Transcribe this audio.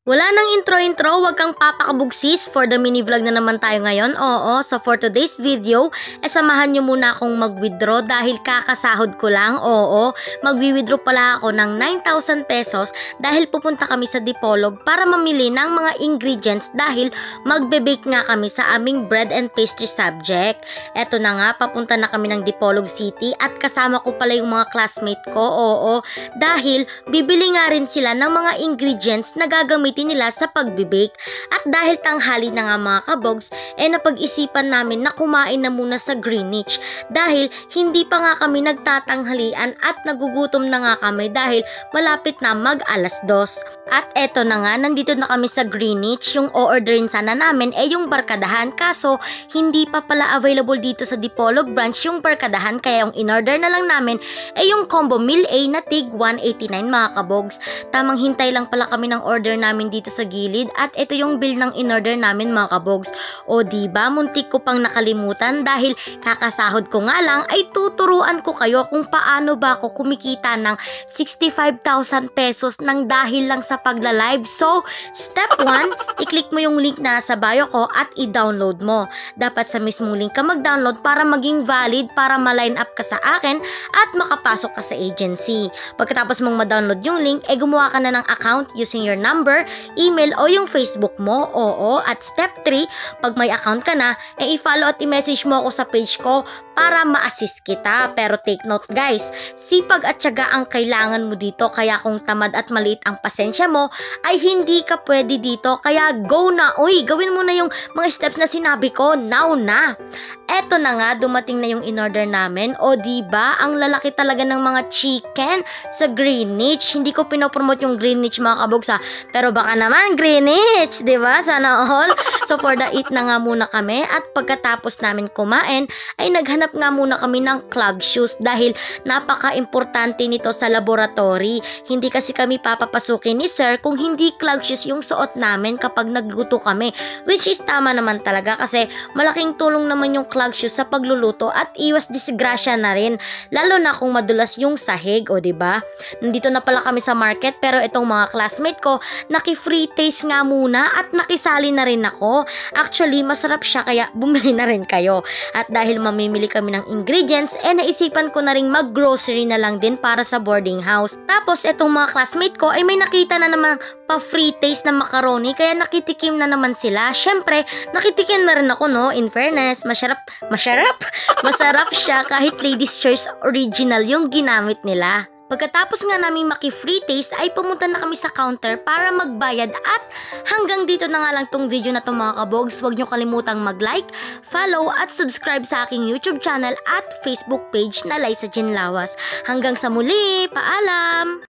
Wala nang intro-intro, wag kang papakabugsis. For the mini vlog na naman tayo ngayon. Oo, so for today's video, samahan nyo muna akong mag-withdraw dahil kakasahod ko lang. Oo, mag-withdraw pala ako ng 9,000 pesos dahil pupunta kami sa Dipolog para mamili ng mga ingredients dahil magbe-bake nga kami sa aming bread and pastry subject. Eto na nga, papunta na kami ng Dipolog City at kasama ko pala yung mga classmate ko. Oo, dahil bibili nga rin sila ng mga ingredients na gagamitin nila sa pagbibake. At dahil tanghali na nga mga kabogs, napag-isipan namin na kumain na muna sa Greenwich dahil hindi pa nga kami nagtatanghalian at nagugutom na nga kami dahil malapit na mag 2:00. At eto na nga, nandito na kami sa Greenwich. Yung o-orderin sana namin yung barkadahan, kaso hindi pa pala available dito sa Dipolog branch yung barkadahan, kaya yung in-order na lang namin yung combo meal A na tig 189 mga kabogs. Tamang hintay lang pala kami ng order namin dito sa gilid at ito yung bill ng in-order namin mga kabogs. O diba, muntik ko pang nakalimutan dahil kakasahod ko nga lang ay tuturuan ko kayo kung paano ba ako kumikita ng 65,000 pesos ng dahil lang sa pagla-live. So, step 1, i-click mo yung link na nasa bio ko at i-download mo. Dapat sa mismong link ka mag-download para maging valid, para ma-line up ka sa akin at makapasok ka sa agency. Pagkatapos mong ma-download yung link, gumawa ka na ng account using your number, email o yung Facebook mo. Oo, at step 3, pag may account ka na, i-follow at i-message mo ako sa page ko para ma-assist kita. Pero take note guys, sipag at tiyaga ang kailangan mo dito, kaya kung tamad at maliit ang pasensya mo, ay hindi ka pwede dito, kaya go na. Uy, gawin mo na yung mga steps na sinabi ko, now na. Eto na nga, dumating na yung in-order namin. O diba, ang lalaki talaga ng mga chicken sa Greenwich. Hindi ko pinopromote yung Greenwich mga kabogs ha, pero baka naman Greenwich, diba? Sana all. So for the eat na nga muna kami at pagkatapos namin kumain, ay naghanap nga muna kami ng clog shoes dahil napaka-importante nito sa laboratory. Hindi kasi kami papapasukin ni sir kung hindi clog shoes yung suot namin kapag nagluto kami, which is tama naman talaga kasi malaking tulong naman yung clog shoes sa pagluluto at iwas disgrasya na rin, lalo na kung madulas yung sahig. O diba, nandito na pala kami sa market pero itong mga classmate ko naki-free taste nga muna at nakisali na rin ako. Actually, masarap siya kaya bumili na rin kayo. At dahil mamimili kami ng ingredients, naisipan ko na rin mag-grocery na lang din para sa boarding house. Tapos itong mga classmate ko ay may nakita na naman pa-free taste na macaroni, kaya nakitikim na naman sila. Syempre, nakitikim na rin ako, no? In fairness, masarap siya kahit Ladies Choice original yung ginamit nila. Pagkatapos nga namin maki-free taste ay pumunta na kami sa counter para magbayad at hanggang dito na nga lang tong video na to mga kabogs. Huwag nyo kalimutang mag-like, follow at subscribe sa aking YouTube channel at Facebook page na Liza Jean Lawas. Hanggang sa muli, paalam!